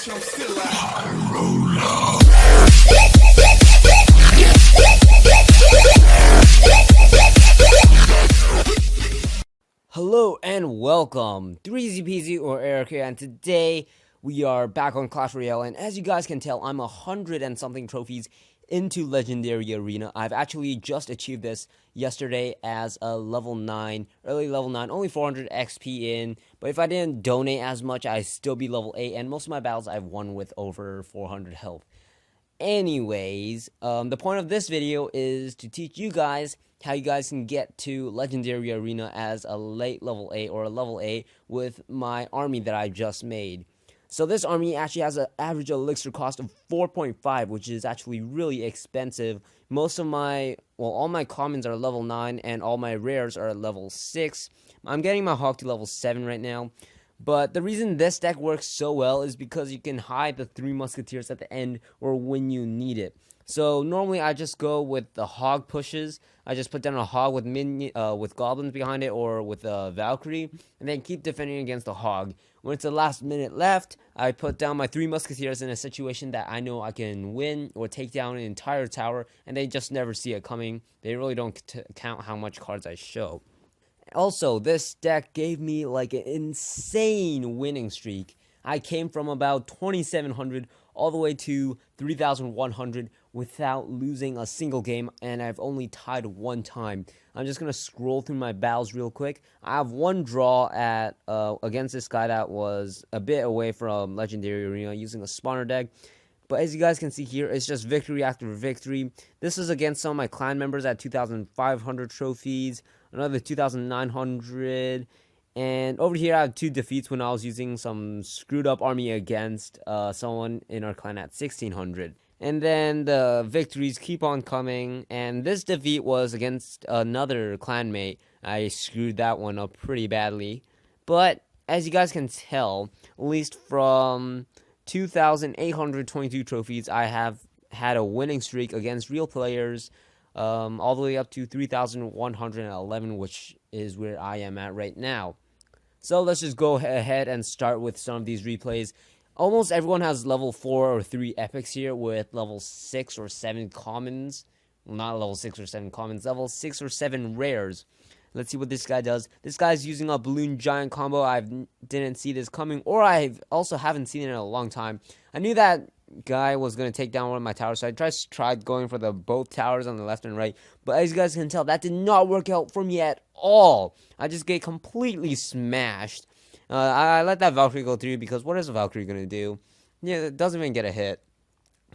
bitch, I'm still out. Hello and welcome to Easy Peasy or Eric here, and today we are back on Clash Royale, and as you guys can tell, I'm 100 and something trophies into Legendary Arena. I've actually just achieved this yesterday as a level 9, early level 9, only 400 XP in, but if I didn't donate as much, I'd still be level 8, and most of my battles I've won with over 400 health. Anyways, the point of this video is to teach you guys how you guys can get to Legendary Arena as a late level 8 or a level 8 with my army that I just made. So this army actually has an average elixir cost of 4.5, which is actually really expensive. Most of my, well, all my commons are level 9 and all my rares are level 6. I'm getting my hog to level 7 right now. But the reason this deck works so well is because you can hide the 3 musketeers at the end or when you need it. So normally I just go with the hog pushes. I just put down a hog with goblins behind it or with a Valkyrie, and then keep defending against the hog. When it's the last minute left, I put down my 3 musketeers in a situation that I know I can win or take down an entire tower, and they just never see it coming. They really don't count how much cards I show. Also, this deck gave me like an insane winning streak. I came from about 2,700 all the way to 3,100 without losing a single game, and I've only tied one time. I'm just going to scroll through my battles real quick. I have one draw at against this guy that was a bit away from Legendary Arena using a spawner deck. But as you guys can see here, it's just victory after victory. This is against some of my clan members at 2,500 trophies, another 2,900, and over here I have 2 defeats when I was using some screwed up army against someone in our clan at 1,600. And then the victories keep on coming, and this defeat was against another clanmate. I screwed that one up pretty badly. But as you guys can tell, at least from 2,822 trophies, I have had a winning streak against real players, all the way up to 3,111, which is where I am at right now. So let's just go ahead and start with some of these replays. Almost everyone has level 4 or 3 epics here with level 6 or 7 commons. Well, not level 6 or 7 commons, level 6 or 7 rares. Let's see what this guy does. This guy's using a balloon giant combo. I didn't see this coming, or I also haven't seen it in a long time. I knew that guy was going to take down one of my towers, so I tried going for the both towers on the left and right. But as you guys can tell, that did not work out for me at all. I just get completely smashed. I let that Valkyrie go through because what is a Valkyrie going to do? Yeah, it doesn't even get a hit.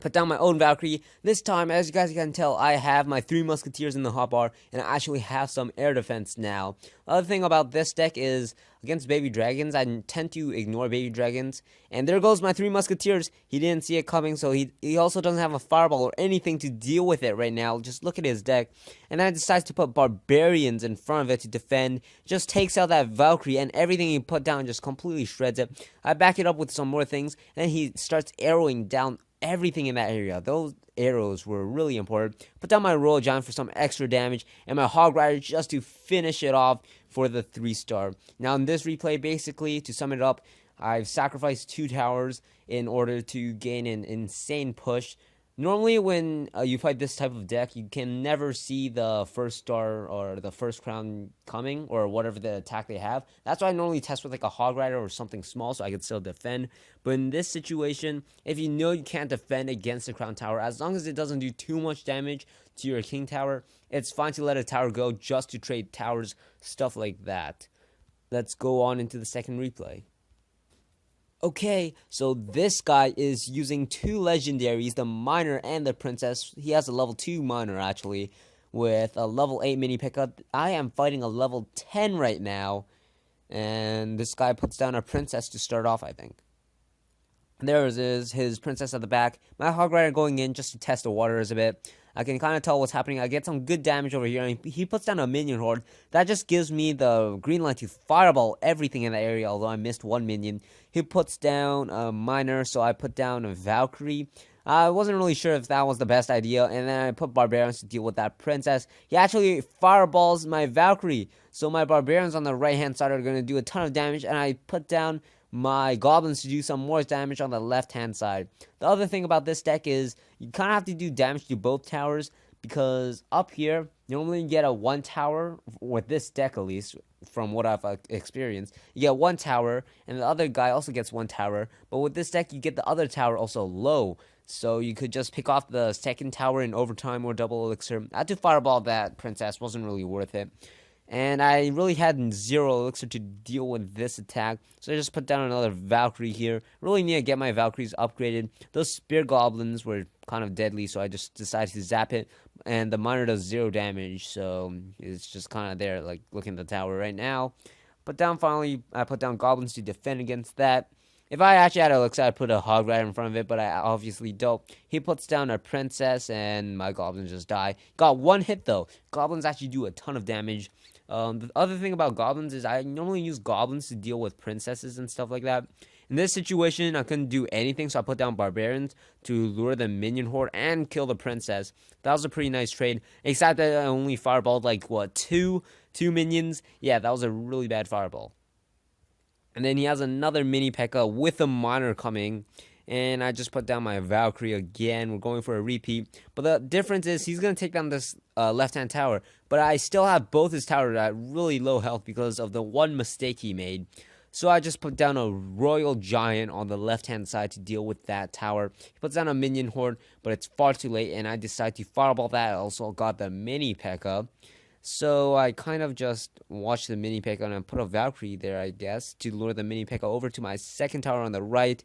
Put down my own Valkyrie. This time, as you guys can tell, I have my 3 musketeers in the hotbar, and I actually have some air defense now. The other thing about this deck is, against baby dragons, I tend to ignore baby dragons. And there goes my 3 musketeers. He didn't see it coming, so he also doesn't have a fireball or anything to deal with it right now. Just look at his deck. And then I decides to put barbarians in front of it to defend. Just takes out that Valkyrie, and everything he put down just completely shreds it. I back it up with some more things, and then he starts arrowing down everything in that area. Those arrows were really important. Put down my Royal Giant for some extra damage, and my Hog Rider just to finish it off for the 3-star. Now in this replay, basically, to sum it up, I've sacrificed 2 towers in order to gain an insane push. Normally when you fight this type of deck, you can never see the 1st star or the 1st crown coming, or whatever the attack they have. That's why I normally test with like a Hog Rider or something small so I can still defend. But in this situation, if you know you can't defend against the crown tower, as long as it doesn't do too much damage to your king tower, it's fine to let a tower go just to trade towers, stuff like that. Let's go on into the second replay. Okay, so this guy is using 2 legendaries, the miner and the princess. He has a level 2 miner actually, with a level 8 mini pickup. I am fighting a level 10 right now, and this guy puts down a princess to start off, I think. There is his princess at the back. My Hog Rider going in just to test the waters a bit. I can kind of tell what's happening. I get some good damage over here, and he puts down a minion horde. That just gives me the green light to fireball everything in that area, although I missed 1 minion. He puts down a miner, so I put down a Valkyrie. I wasn't really sure if that was the best idea, and then I put barbarians to deal with that princess. He actually fireballs my Valkyrie, so my barbarians on the right hand side are going to do a ton of damage, and I put down my goblins to do some more damage on the left-hand side. The other thing about this deck is you kind of have to do damage to both towers, because up here, you only get a 1 tower, with this deck at least, from what I've experienced. You get 1 tower, and the other guy also gets 1 tower, but with this deck, you get the other tower also low. So you could just pick off the second tower in overtime or double elixir. I had to fireball that princess, wasn't really worth it. And I really had 0 elixir to deal with this attack, so I just put down another Valkyrie here. Really need to get my Valkyries upgraded. Those spear goblins were kind of deadly, so I just decided to zap it. And the miner does 0 damage, so it's just kind of there, like looking at the tower right now. Finally, I put down goblins to defend against that. If I actually had elixir, I'd put a hog right in front of it, but I obviously don't. He puts down a princess, and my goblins just die. Got 1 hit, though. Goblins actually do a ton of damage. The other thing about goblins is I normally use goblins to deal with princesses and stuff like that. In this situation, I couldn't do anything, so I put down barbarians to lure the minion horde and kill the princess. That was a pretty nice trade, except that I only fireballed, like, what, two minions? Yeah, that was a really bad fireball. And then he has another mini P.E.K.K.A. with a miner coming. And I just put down my Valkyrie again. We're going for a repeat. But the difference is he's going to take down this left-hand tower. But I still have both his towers at really low health because of the one mistake he made. So I just put down a Royal Giant on the left-hand side to deal with that tower. He puts down a minion horde, but it's far too late. And I decide to fireball that. I also got the mini P.E.K.K.A. So I kind of just watched the mini P.E.K.K.A. and put a Valkyrie there, I guess, to lure the mini P.E.K.K.A. over to my second tower on the right.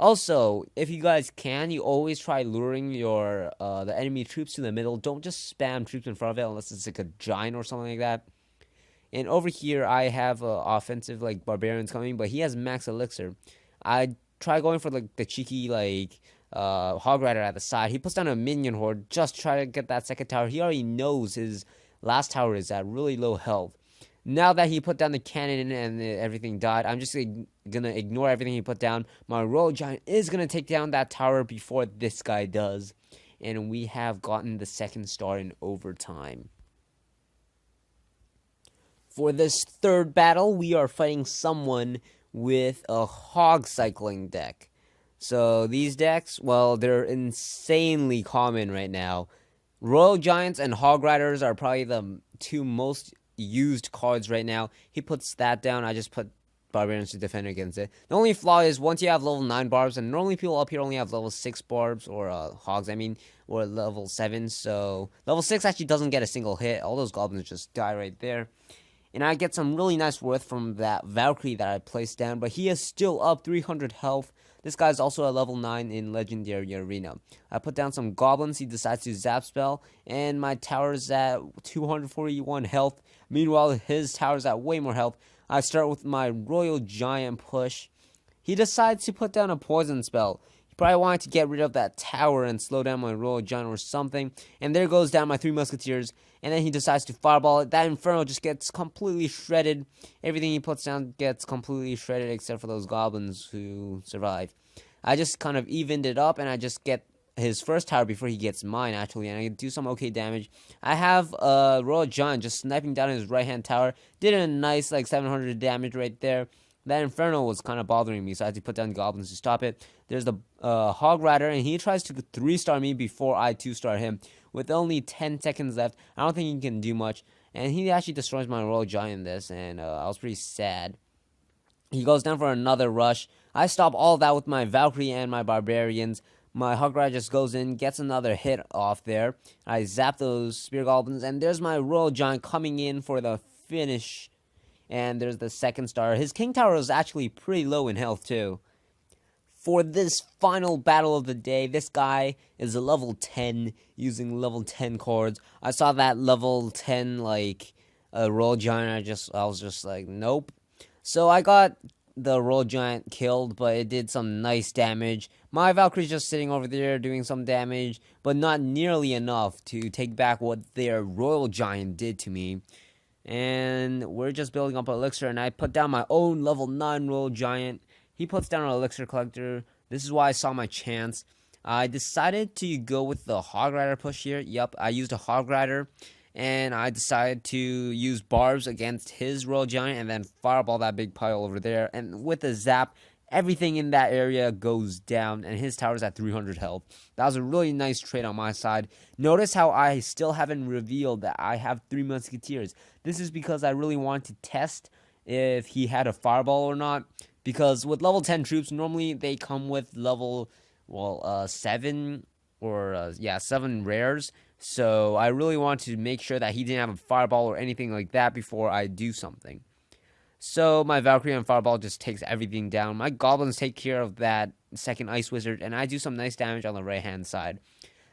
Also, if you guys can, you always try luring your the enemy troops to the middle. Don't just spam troops in front of it unless it's like a giant or something like that. And over here, I have offensive like barbarians coming, but he has max elixir. I try going for like the cheeky like hog rider at the side. He puts down a minion horde, just try to get that second tower. He already knows his last tower is at really low health. Now that he put down the cannon and everything died, I'm just going to ignore everything he put down. My Royal Giant is going to take down that tower before this guy does. And we have gotten the second star in overtime. For this third battle, we are fighting someone with a hog cycling deck. So these decks, well, they're insanely common right now. Royal Giants and Hog Riders are probably the 2 most used cards right now. He puts that down. I just put barbarians to defend against it. The only flaw is once you have level 9 barbs, and normally people up here only have level 6 barbs, or hogs, or level 7. So level 6 actually doesn't get a single hit. All those goblins just die right there. And I get some really nice worth from that Valkyrie that I placed down, but he is still up 300 health. This guy's also a level 9 in Legendary Arena. I put down some goblins. He decides to zap spell, and my tower's at 241 health. Meanwhile, his tower's at way more health. I start with my Royal Giant push. He decides to put down a poison spell. He probably wanted to get rid of that tower and slow down my Royal Giant or something. And there goes down my 3 Musketeers. And then he decides to fireball it. That Inferno just gets completely shredded. Everything he puts down gets completely shredded except for those goblins who survive. I just kind of evened it up, and I just get his first tower before he gets mine, actually, and I do some okay damage. I have Royal Giant just sniping down his right-hand tower. Did a nice, like, 700 damage right there. That Inferno was kind of bothering me, so I had to put down goblins to stop it. There's the Hog Rider, and he tries to 3-star me before I 2-star him. With only 10 seconds left, I don't think he can do much. And he actually destroys my Royal Giant in this, and I was pretty sad. He goes down for another rush. I stop all that with my Valkyrie and my Barbarians. My Hog Rider just goes in, gets another hit off there. I zap those Spear Goblins, and there's my Royal Giant coming in for the finish. And there's the second star. His King Tower is actually pretty low in health, too. For this final battle of the day, this guy is a level 10, using level 10 cards. I saw that level 10, like, Royal Giant, I was just like, nope. So I got the Royal Giant killed, but it did some nice damage. My Valkyrie's just sitting over there doing some damage, but not nearly enough to take back what their Royal Giant did to me. And we're just building up elixir, and I put down my own level 9 Royal Giant. He puts down an elixir collector. This is why I saw my chance. I decided to go with the Hog Rider push here. Yep, I used a Hog Rider. and I decided to use barbs against his Royal Giant and then fireball that big pile over there. And with a zap, everything in that area goes down, and his tower's at 300 health. That was a really nice trade on my side. Notice how I still haven't revealed that I have 3 Musketeers. This is because I really want to test if he had a fireball or not. Because with level 10 troops, normally they come with level, 7 or, 7 rares. So I really want to make sure that he didn't have a fireball or anything like that before I do something. So my Valkyrie and Fireball just takes everything down. My Goblins take care of that second Ice Wizard, and I do some nice damage on the right-hand side.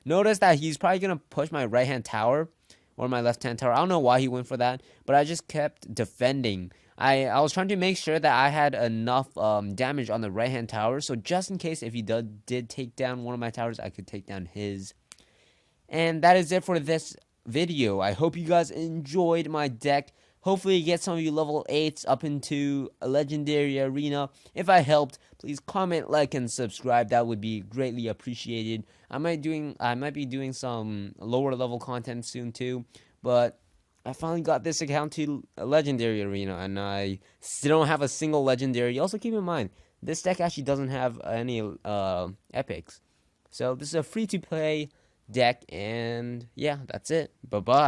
Notice that he's probably going to push my right-hand tower or my left-hand tower. I don't know why he went for that, but I just kept defending. I was trying to make sure that I had enough damage on the right-hand tower, so just in case if he did take down one of my towers, I could take down his. And that is it for this video. I hope you guys enjoyed my deck. Hopefully get some of you level 8s up into a legendary arena. If I helped, please comment, like, and subscribe. That would be greatly appreciated. I might be doing some lower level content soon too, but I finally got this account to a legendary arena, and I still don't have a single legendary. Also keep in mind, this deck actually doesn't have any epics. So this is a free to play deck, and yeah, that's it. Bye bye.